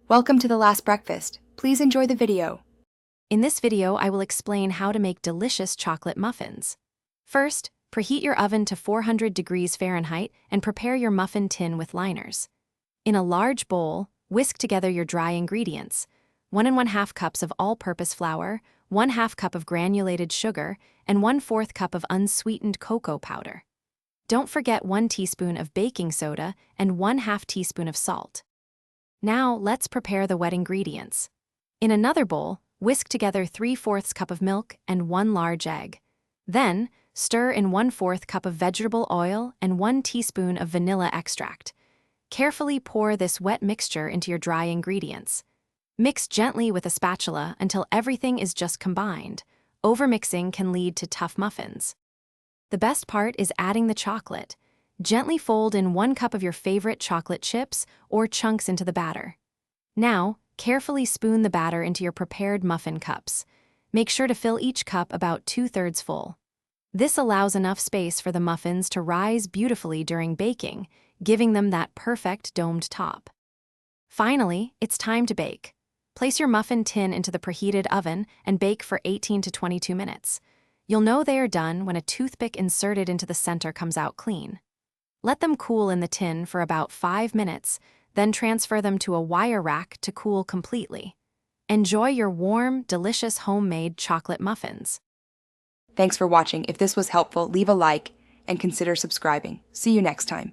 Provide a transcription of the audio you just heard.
Welcome to the last breakfast. Please enjoy the video. In this video, I will explain how to make delicious chocolate muffins. First, preheat your oven to 400 degrees Fahrenheit and prepare your muffin tin with liners. In a large bowl, whisk together your dry ingredients: 1 1/2 cups of all-purpose flour, 1/2 cup of granulated sugar, and 1/4 cup of unsweetened cocoa powder. Don't forget 1 teaspoon of baking soda and 1/2 teaspoon of salt. Now, let's prepare the wet ingredients. In another bowl, whisk together 3/4 cup of milk and 1 large egg. Then, stir in 1/4 cup of vegetable oil and 1 teaspoon of vanilla extract. Carefully pour this wet mixture into your dry ingredients. Mix gently with a spatula until everything is just combined. Overmixing can lead to tough muffins. The best part is adding the chocolate. Gently fold in 1 cup of your favorite chocolate chips or chunks into the batter. Now, carefully spoon the batter into your prepared muffin cups. Make sure to fill each cup about 2/3 full. This allows enough space for the muffins to rise beautifully during baking, giving them that perfect domed top. Finally, it's time to bake. Place your muffin tin into the preheated oven and bake for 18 to 22 minutes. You'll know they are done when a toothpick inserted into the center comes out clean. Let them cool in the tin for about 5 minutes, then transfer them to a wire rack to cool completely. Enjoy your warm, delicious homemade chocolate muffins. Thanks for watching. If this was helpful, leave a like and consider subscribing. See you next time.